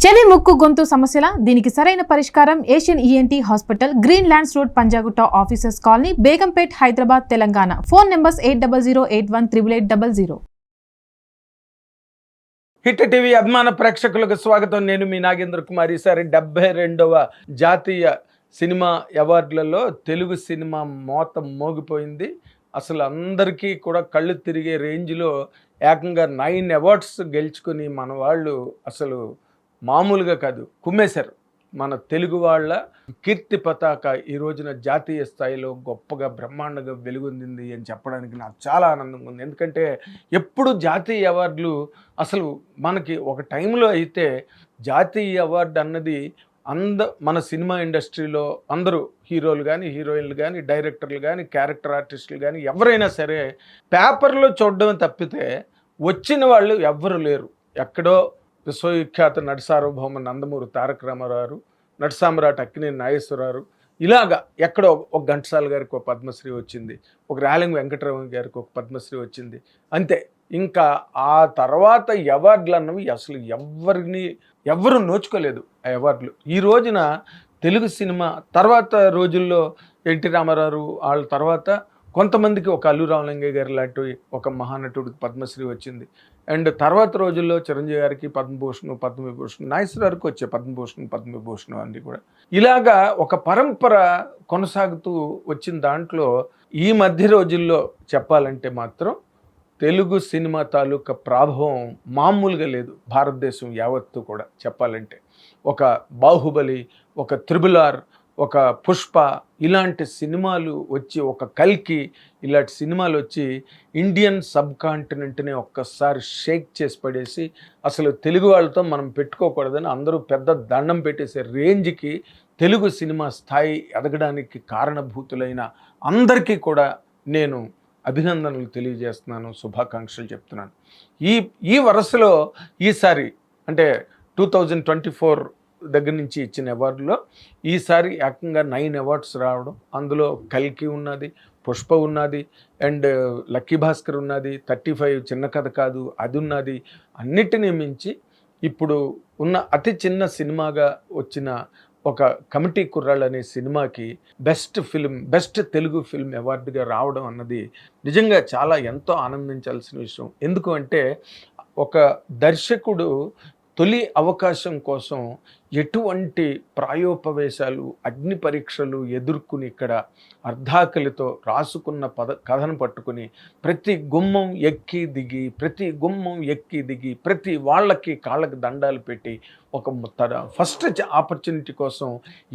చెవి ముక్కు గొంతు సమస్యల దీనికి సరైన పరిష్కారం Asian ENT hospital, green lands road, Panjagutta, officers colony, Begumpet, Hyderabad, Telangana. Phone numbers 8008188800. Hit TV అభిమాన ప్రేక్షకులకు స్వాగతం. నేను మీ నాగేంద్ర కుమార్. ఈసారి 72వ జాతీయ సినిమా అవార్డులలో తెలుగు సినిమా మోత మోగిపోయింది. అసలు అందరికీ కూడా కళ్ళు తిరిగే రేంజ్లో ఏకంగా 9 అవార్డ్స్ గెలుచుకుని మన వాళ్ళు అసలు మామూలుగా కాదు, కుమ్మేశారు. మన తెలుగు వాళ్ళ కీర్తి పతాక ఈ రోజున జాతీయ స్థాయిలో గొప్పగా బ్రహ్మాండంగా వెలుగొందింది అని చెప్పడానికి నాకు చాలా ఆనందంగా ఉంది. ఎందుకంటే ఎప్పుడు జాతీయ అవార్డులు అసలు మనకి ఒక టైంలో అయితే జాతీయ అవార్డు అన్నది మన సినిమా ఇండస్ట్రీలో అందరూ హీరోలు కానీ, హీరోయిన్లు కానీ, డైరెక్టర్లు కానీ, క్యారెక్టర్ ఆర్టిస్టులు కానీ ఎవరైనా సరే పేపర్లో చూడడం తప్పితే వచ్చిన వాళ్ళు ఎవ్వరు లేరు. ఎక్కడో విశ్వవిఖ్యాత నటి సార్వభౌమ నందమూరి తారక రామారావు, నటి సామ్రాట్ అక్కినేని నాగేశ్వరరావు, ఇలాగా ఎక్కడో ఒక ఘంటసాల గారికి ఒక పద్మశ్రీ వచ్చింది, ఒక రేలంగి వెంకటరమణ గారికి ఒక పద్మశ్రీ వచ్చింది, అంతే. ఇంకా ఆ తర్వాత అవార్డులు అన్నవి అసలు ఎవరు నోచుకోలేదు ఆ అవార్డులు. ఈ రోజున తెలుగు సినిమా తర్వాత రోజుల్లో ఎన్టీ రామారావు వాళ్ళ తర్వాత కొంతమందికి ఒక అల్లు రామలింగయ్య గారి లాంటి ఒక మహానటుడికి పద్మశ్రీ వచ్చింది. అండ్ తర్వాత రోజుల్లో చిరంజీవి గారికి పద్మభూషణ్, పద్మవిభూషణ్, నాగేశ్వరరావుకి వచ్చే పద్మభూషణ్, పద్మవిభూషణ్ అన్నీ కూడా ఇలాగా ఒక పరంపర కొనసాగుతూ వచ్చిన దాంట్లో ఈ మధ్య రోజుల్లో చెప్పాలంటే మాత్రం తెలుగు సినిమా తాలూకా ప్రభావం మామూలుగా లేదు. భారతదేశం యావత్తు కూడా చెప్పాలంటే ఒక బాహుబలి, ఒక త్రిబుల్ ఆర్, ఒక పుష్ప ఇలాంటి సినిమాలు వచ్చి, ఒక కల్కి ఇలాంటి సినిమాలు వచ్చి ఇండియన్ సబ్ కాంటినెంట్ని ఒక్కసారి షేక్ చేసి పడేసి అసలు తెలుగు వాళ్ళతో మనం పెట్టుకోకూడదని అందరూ పెద్ద దండం పెట్టేసే రేంజ్కి తెలుగు సినిమా స్థాయి ఎదగడానికి కారణభూతులైన అందరికీ కూడా నేను అభినందనలు తెలియజేస్తున్నాను, శుభాకాంక్షలు చెప్తున్నాను. ఈ వరుసలో ఈసారి అంటే 2024 దగ్గర నుంచి ఇచ్చిన అవార్డులో ఈసారి ఏకంగా 9 అవార్డ్స్ రావడం, అందులో కల్కి ఉన్నది, పుష్ప ఉన్నది, అండ్ లక్కీ భాస్కర్ ఉన్నది, 35 చిన్న కథ కాదు అది ఉన్నది. అన్నిటినీ మించి ఇప్పుడు ఉన్న అతి చిన్న సినిమాగా వచ్చిన ఒక కమిటీ కుర్రాళ్ళు అనే సినిమాకి బెస్ట్ తెలుగు ఫిల్మ్ అవార్డుగా రావడం అన్నది నిజంగా చాలా ఎంతో ఆనందించాల్సిన విషయం. ఎందుకు అంటే ఒక దర్శకుడు తొలి అవకాశం కోసం ఎటువంటి ప్రాయోపవేశాలు, అగ్ని పరీక్షలు ఎదుర్కొని ఇక్కడ అర్ధాకలితో రాసుకున్న కథను పట్టుకుని ప్రతి గుమ్మం ఎక్కి దిగి ప్రతి వాళ్ళకి కాళ్ళకి దండాలు పెట్టి ఒక ఫస్ట్ ఆపర్చునిటీ కోసం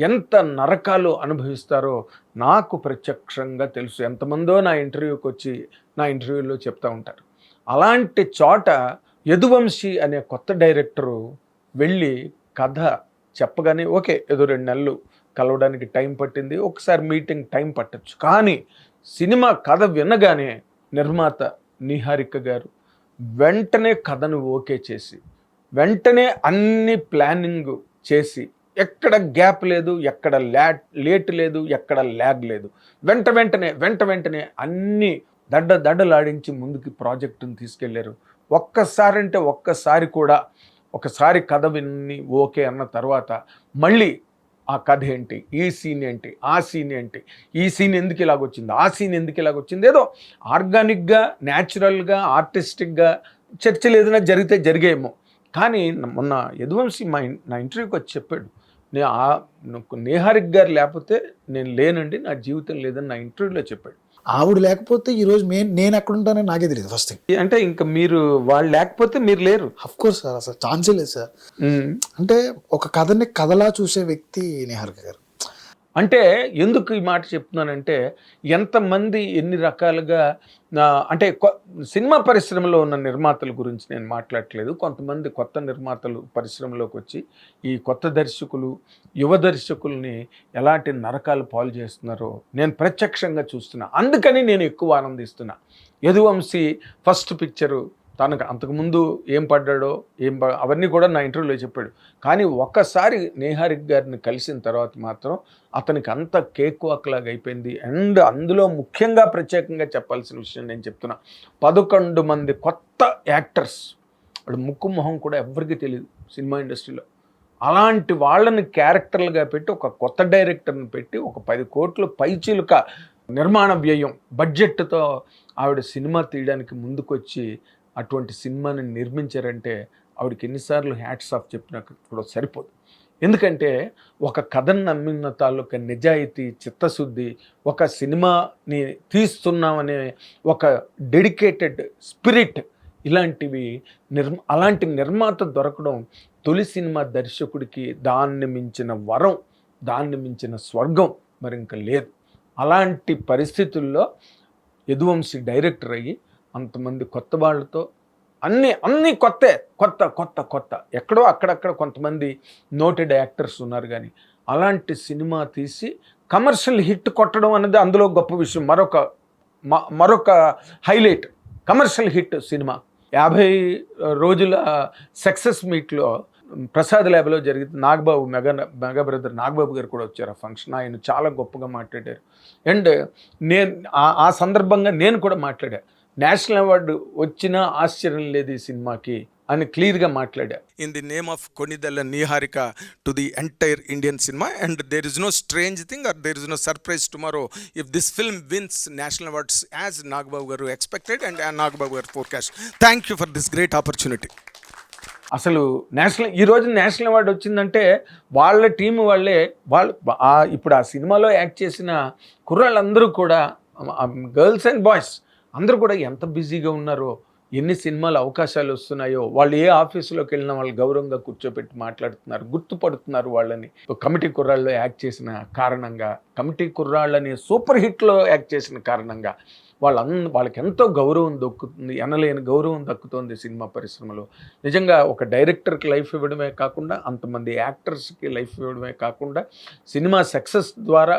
ఎంత నరకాలు అనుభవిస్తారో నాకు ప్రత్యక్షంగా తెలుసు. ఎంతమందో నా ఇంటర్వ్యూకి వచ్చి నా ఇంటర్వ్యూలో చెప్తూ ఉంటారు. అలాంటి చోట యదువంశీ అనే కొత్త డైరెక్టరు వెళ్ళి కథ చెప్పగానే ఓకే, ఏదో 2 నెలలు కలవడానికి టైం పట్టింది, ఒకసారి మీటింగ్ టైం పట్టచ్చు, కానీ సినిమా కథ వినగానే నిర్మాత నిహారిక గారు వెంటనే కథను ఓకే చేసి, వెంటనే అన్ని ప్లానింగ్ చేసి, ఎక్కడ గ్యాప్ లేదు, ఎక్కడ లేట్ లేదు, ఎక్కడ ల్యాగ్ లేదు, వెంటనే అన్ని దడ్డలాడించి ముందుకి ప్రాజెక్టును తీసుకెళ్లారు. ఒక్కసారి కథ విని ఓకే అన్న తర్వాత మళ్ళీ ఆ కథ ఏంటి, ఈ సీన్ ఏంటి, ఆ సీన్ ఏంటి, ఈ సీన్ ఎందుకు ఇలాగొచ్చింది, ఆ సీన్ ఎందుకు ఇలాగొచ్చింది, ఏదో ఆర్గానిక్గా, న్యాచురల్గా, ఆర్టిస్టిక్గా చర్చలు ఏదైనా జరిగేమో. కానీ మొన్న యదువంశీ నా ఇంటర్వ్యూకి వచ్చి చెప్పాడు, నిహారిక గారు లేకపోతే నేను లేనండి, నా జీవితం లేదని నా ఇంటర్వ్యూలో చెప్పాడు. ఆవిడ లేకపోతే ఈరోజు నేను ఎక్కడ ఉంటానని నాకే తెలియదు ఫస్ట్ థింగ్. అంటే ఇంకా వాళ్ళు లేకపోతే మీరు లేరు. అఫ్ కోర్స్ సార్, అసలు ఛాన్సే లేదు సార్. అంటే ఒక కథని కథలా చూసే వ్యక్తి నిహారిక గారు. అంటే ఎందుకు ఈ మాట చెప్తున్నానంటే ఎంతమంది ఎన్ని రకాలుగా అంటే సినిమా పరిశ్రమలో ఉన్న నిర్మాతల గురించి నేను మాట్లాడట్లేదు. కొంతమంది కొత్త నిర్మాతలు పరిశ్రమలోకి వచ్చి ఈ కొత్త దర్శకులు, యువ దర్శకుల్ని ఎలాంటి నరకాలు పాలు చేస్తున్నారో నేను ప్రత్యక్షంగా చూస్తున్నా. అందుకని నేను ఎక్కువ ఆనందిస్తున్నా. యదువంశీ ఫస్ట్ పిక్చరు తనకు అంతకుముందు ఏం పడ్డాడో అవన్నీ కూడా నా ఇంటర్వ్యూలో చెప్పాడు. కానీ ఒక్కసారి నిహారిక గారిని కలిసిన తర్వాత మాత్రం అతనికి అంత కేక్ వాక్ లాగా అయిపోయింది. అండ్ అందులో ముఖ్యంగా ప్రత్యేకంగా చెప్పాల్సిన విషయం నేను చెప్తున్నా, 11 మంది కొత్త యాక్టర్స్, వాడు ముక్కు మొహం కూడా ఎవ్వరికీ తెలియదు సినిమా ఇండస్ట్రీలో. అలాంటి వాళ్ళని క్యారెక్టర్లుగా పెట్టి ఒక కొత్త డైరెక్టర్ని పెట్టి ఒక 10 కోట్ల పైచిలుక నిర్మాణ వ్యయం బడ్జెట్తో ఆవిడ సినిమా తీయడానికి ముందుకొచ్చి అటువంటి సినిమాని నిర్మించారంటే ఆవిడకి ఎన్నిసార్లు హ్యాట్స్ ఆఫ్ చెప్పినా కూడా సరిపోదు. ఎందుకంటే ఒక కథను నమ్మిన తాలూకా నిజాయితీ, చిత్తశుద్ధి, ఒక సినిమాని తీస్తున్నామనే ఒక డెడికేటెడ్ స్పిరిట్, ఇలాంటివి అలాంటి నిర్మాత దొరకడం తొలి సినిమా దర్శకుడికి దాన్ని మించిన వరం, దాన్ని మించిన స్వర్గం మరి ఇంకా లేదు. అలాంటి పరిస్థితుల్లో యదువంశీ డైరెక్టర్ అయ్యి అంతమంది కొత్త వాళ్ళతో అన్నీ కొత్త ఎక్కడో అక్కడక్కడ కొంతమంది నోటెడ్ యాక్టర్స్ ఉన్నారు, కానీ అలాంటి సినిమా తీసి కమర్షియల్ హిట్ కొట్టడం అనేది అందులో గొప్ప విషయం. మరొక హైలైట్ కమర్షియల్ హిట్ సినిమా. 50 రోజుల సక్సెస్ మీట్లో ప్రసాద్ ల్యాబ్లో జరిగింది. నాగబాబు మెగా బ్రదర్ నాగబాబు గారు కూడా వచ్చారు ఆ ఫంక్షన్. ఆయన చాలా గొప్పగా మాట్లాడారు. అండ్ నేను ఆ సందర్భంగా నేను కూడా మాట్లాడా. నేషనల్ అవార్డు వచ్చినా ఆశ్చర్యం లేదు ఈ సినిమాకి అని క్లియర్గా మాట్లాడా. In the name of Konidala Niharika to the entire Indian cinema, and there is no strange thing or there is no surprise tomorrow if this film wins national awards as Nagbabu garu expected and Nagbabu garu forecast. Thank you for this great opportunity. అసలు ఈరోజు national award వచ్చిందంటే వాళ్ళ team వాళ్ళే ఇప్పుడు ఆ సినిమాలో act చేసిన కుర్రాళ్ళందరూ కూడా, గర్ల్స్ అండ్ బాయ్స్ అందరూ కూడా ఎంత బిజీగా ఉన్నారో, ఎన్ని సినిమాలు అవకాశాలు వస్తున్నాయో, వాళ్ళు ఏ ఆఫీసులోకి వెళ్ళినా వాళ్ళు గౌరవంగా కూర్చోబెట్టి మాట్లాడుతున్నారు, గుర్తుపడుతున్నారు వాళ్ళని. కమిటీ కుర్రాళ్ళలో యాక్ట్ చేసిన కారణంగా, కమిటీ కుర్రాళ్ళని సూపర్ హిట్లో యాక్ట్ చేసిన కారణంగా వాళ్ళకి ఎంతో గౌరవం దొక్కుతుంది, ఎనలేని గౌరవం దక్కుతోంది సినిమా పరిశ్రమలో. నిజంగా ఒక డైరెక్టర్కి లైఫ్ ఇవ్వడమే కాకుండా, అంతమంది యాక్టర్స్కి లైఫ్ ఇవ్వడమే కాకుండా, సినిమా సక్సెస్ ద్వారా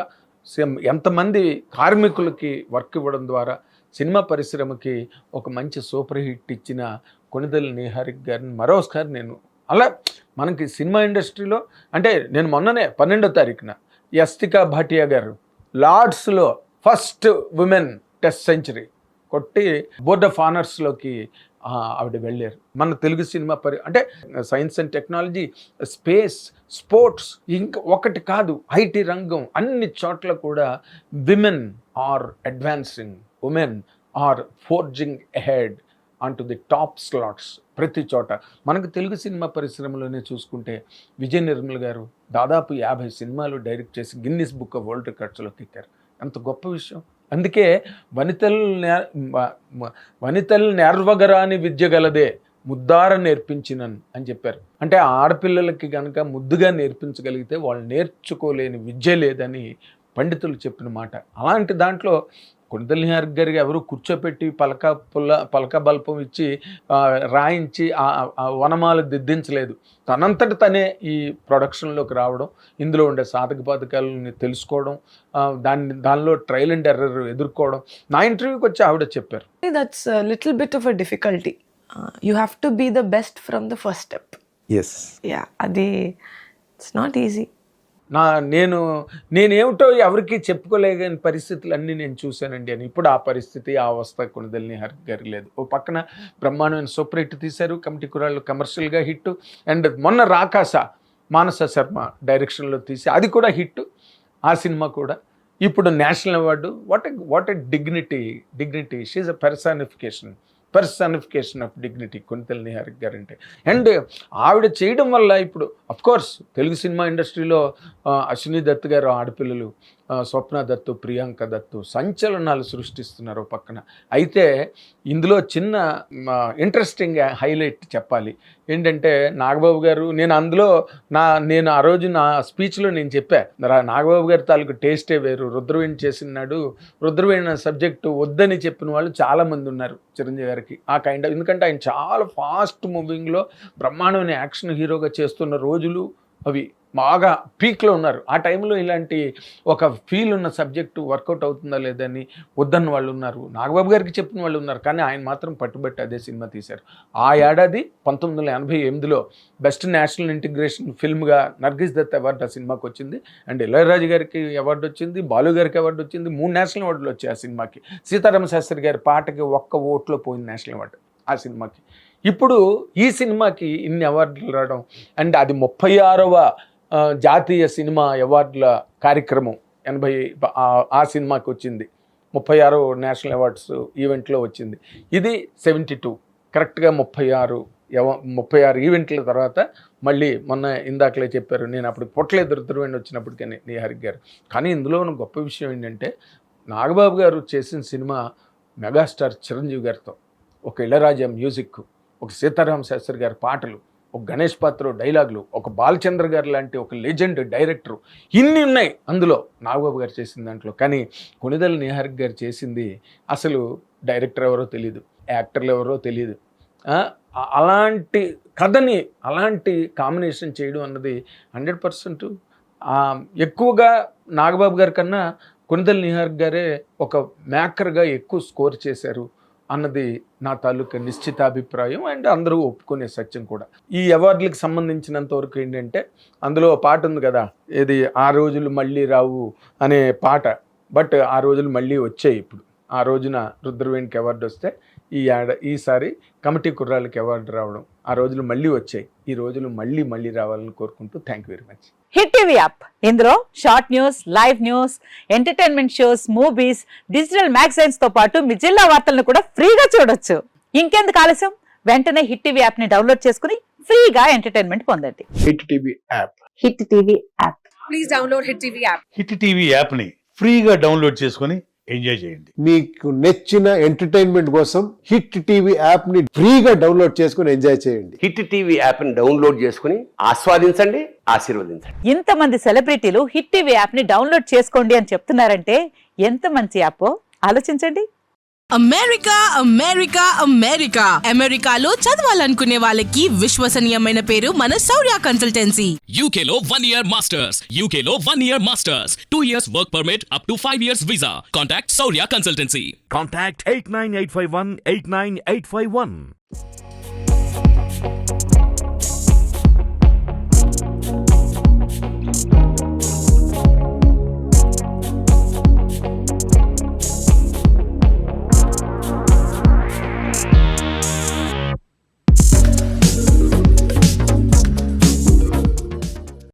ఎంతమంది కార్మికులకి వర్క్ ఇవ్వడం ద్వారా సినిమా పరిశ్రమకి ఒక మంచి సూపర్ హిట్ ఇచ్చిన కొనిదెల నిహారిక గారిని మరోసారి నేను మనకి సినిమా ఇండస్ట్రీలో అంటే నేను మొన్ననే 12వ తారీఖున యస్తికా భాటియా గారు లార్డ్స్లో ఫస్ట్ ఉమెన్ టెస్ట్ సెంచరీ కొట్టి బోర్డ్ ఆఫ్ ఆనర్స్లోకి ఆవిడ వెళ్ళారు. మన తెలుగు సినిమా అంటే science and technology, space, sports, ఇంకా ఒకటి కాదు, ఐటీ రంగం, అన్ని చోట్ల కూడా women are advancing, women are forging ahead on to the top slots. ప్రతి చోట మనకు తెలుగు సినిమా పరిశ్రమలోనే చూసుకుంటే విజయ నిర్మల్ గారు దాదాపు 50 సినిమాలు డైరెక్ట్ చేసి గిన్నిస్ బుక్ ఆఫ్ వరల్డ్ రికార్డ్స్లోకి ఎక్కారు. ఎంత గొప్ప విషయం. అందుకే వనితలు నేర్వగరాని విద్య గలదే ముద్దార నేర్పించినను అని చెప్పారు. అంటే ఆడపిల్లలకి కనుక ముద్దుగా నేర్పించగలిగితే వాళ్ళు నేర్చుకోలేని విద్య లేదని పండితులు చెప్పిన మాట. అలాంటి దాంట్లో కొనిదెల నిహారిక గారికి ఎవరు కూర్చోపెట్టి పలక బల్పం ఇచ్చి రాయించి ఆ వనమాలు దిద్దించలేదు. తనంతట తనే ఈ ప్రొడక్షన్లోకి రావడం, ఇందులో ఉండే సాధక బాధకాలని తెలుసుకోవడం, దానిలో ట్రయల్ అండ్ ఎర్రర్ ఎదుర్కోవడం. నా ఇంటర్వ్యూకి వచ్చి ఆవిడ చెప్పారు, that's a little bit of a difficulty. You have to be the best from the first step. Yes. Yeah, it's not easy. నేనేమిటో ఎవరికి చెప్పుకోలేని పరిస్థితులు అన్నీ నేను చూశానండి అని. ఇప్పుడు ఆ పరిస్థితి, ఆ అవస్థ కొనిదెల నిహారిక గారి లేదు. ఓ పక్కన బ్రహ్మాండమైన సూపర్ హిట్ తీశారు, కమిటీ కుర్రాళ్ళు కమర్షియల్గా హిట్. అండ్ మొన్న రాకాస మానస శర్మ డైరెక్షన్లో తీసి అది కూడా హిట్. ఆ సినిమా కూడా ఇప్పుడు national award. What a dignity she a personification of dignity Konidela Niharika గారు అంటే. అండ్ ఆవిడ చేయడం వల్ల ఇప్పుడు అఫ్కోర్స్ తెలుగు సినిమా ఇండస్ట్రీలో అశ్విని దత్ గారు ఆడపిల్లలు, స్వప్న దత్తు, ప్రియాంక దత్తు సంచలనాలు సృష్టిస్తున్నారు పక్కన. అయితే ఇందులో చిన్న ఇంట్రెస్టింగ్ హైలైట్ చెప్పాలి ఏంటంటే, నాగబాబు గారు నేను ఆ రోజు నా స్పీచ్లో నేను చెప్పా, నాగబాబు గారి తాలూకు టేస్టే వేరు. రుద్రవీణ చేసినాడు, రుద్రవీణ సబ్జెక్టు వద్దని చెప్పిన వాళ్ళు చాలామంది ఉన్నారు చిరంజీవి గారికి. ఎందుకంటే ఆయన చాలా ఫాస్ట్ మూవింగ్లో బ్రహ్మాండమైన యాక్షన్ హీరోగా చేస్తున్న రోజులు అవి బాగా పీక్లో ఉన్నారు. ఆ టైంలో ఇలాంటి ఒక ఫీల్ ఉన్న సబ్జెక్టు వర్కౌట్ అవుతుందా లేదని వద్దన్న వాళ్ళు ఉన్నారు, నాగబాబు గారికి చెప్పిన వాళ్ళు ఉన్నారు. కానీ ఆయన మాత్రం పట్టుబట్టి అదే సినిమా తీశారు. ఆ ఏడాది 1988లో బెస్ట్ నేషనల్ ఇంటిగ్రేషన్ ఫిల్మ్గా నర్గిస్ దత్ అవార్డు ఆ సినిమాకి వచ్చింది. అండ్ ఇళయరాజు గారికి అవార్డు వచ్చింది, బాలు గారికి అవార్డు వచ్చింది. 3 నేషనల్ అవార్డులు వచ్చాయి ఆ సినిమాకి. సీతారామ శాస్త్రి గారి పాటకి ఒక్క ఓట్లో పోయింది నేషనల్ అవార్డు ఆ సినిమాకి. ఇప్పుడు ఈ సినిమాకి ఇన్ని అవార్డులు రావడం అండ్ అది 36వ జాతీయ సినిమా అవార్డుల కార్యక్రమం 80 ఆ సినిమాకి వచ్చింది. 36 నేషనల్ అవార్డ్స్ ఈవెంట్లో వచ్చింది. ఇది 72 కరెక్ట్గా 36 ఈవెంట్ల తర్వాత మళ్ళీ మొన్న ఇందాకలే చెప్పారు, నేను అప్పుడు పొట్లేదు రుద్రవేణి వచ్చినప్పటికీ నీహారిక గారు. కానీ ఇందులో ఉన్న గొప్ప విషయం ఏంటంటే నాగబాబు గారు చేసిన సినిమా మెగాస్టార్ చిరంజీవి గారితో, ఒక ఇళరాజా మ్యూజిక్, ఒక సీతారామ శాస్త్రి గారి పాటలు, ఒక గణేష్ పాత్ర డైలాగులు, ఒక బాలచంద్ర గారు లాంటి ఒక లెజెండ్ డైరెక్టరు, ఇన్ని ఉన్నాయి అందులో నాగబాబు గారు చేసిన దాంట్లో. కానీ కొణిదెల నీహారిక గారు చేసింది అసలు డైరెక్టర్ ఎవరో తెలియదు, యాక్టర్లు ఎవరో తెలియదు. అలాంటి కథని అలాంటి కాంబినేషన్ చేయడం అన్నది 100% ఎక్కువగా నాగబాబు గారి కన్నా కొణిదెల నీహారిక గారే ఒక మేకర్గా ఎక్కువ స్కోర్ చేశారు అన్నది నా తాలూకా నిశ్చితాభిప్రాయం అండ్ అందరూ ఒప్పుకునే సత్యం కూడా. ఈ అవార్డులకు సంబంధించినంత వరకు ఏంటంటే అందులో పాట ఉంది కదా, ఏది ఆ రోజులు మళ్ళీ రావు అనే పాట. బట్ ఆ రోజులు మళ్ళీ వచ్చాయి. ఇప్పుడు ఆ రోజున రుద్రవేణికి అవార్డు వస్తే ఈసారి కమిటీ కుర్రాళ్ళకి అవార్డు రావడం, ఆ రోజులు మళ్ళీ వచ్చాయి. ఈ రోజులు మళ్ళీ రావాలని కోరుకుంటూ thank you very much. Hit TV app, ఇందులో short news, live news, entertainment shows, movies, digital magazines తో పాటు మీ జిల్లా వార్తలను కూడా ఫ్రీగా చూడొచ్చు. ఇంకెందుకు ఆలస్యం, వెంటనే హిట్ టీవీ యాప్ ని డౌన్లోడ్ చేసుకుని ఫ్రీగా ఎంటర్టైన్మెంట్ పొందండి. Hit TV app. Hit TV app. Please download Hit TV app. Hit TV యాప్ని ఫ్రీగా డౌన్లోడ్ చేసుకొని ఎంజాయ్ చేయండి. మీకు నచ్చిన ఎంటర్టైన్మెంట్ కోసం హిట్ టీవీ యాప్ ని ఫ్రీగా డౌన్లోడ్ చేసుకుని ఎంజాయ్ చేయండి. హిట్ టీవీ యాప్ని డౌన్లోడ్ చేసుకుని ఆస్వాదించండి, ఆశీర్వదించండి. ఇంతమంది సెలబ్రిటీలు హిట్ టీవీ యాప్ ని డౌన్లోడ్ చేసుకోండి అని చెప్తున్నారంటే ఎంత మంచి యాప్ ఆలోచించండి. అమెరికా అమెరికాలో చదవాలనుకునే వాళ్ళకి విశ్వసనీయమైన పేరు మన శౌర్య కన్సల్టెన్సీ. UK లో 1 year masters, UK లో 1 year masters, 2 years work permit up to 5 years visa. Contact Saurya Consultancy. Contact 89851 89851.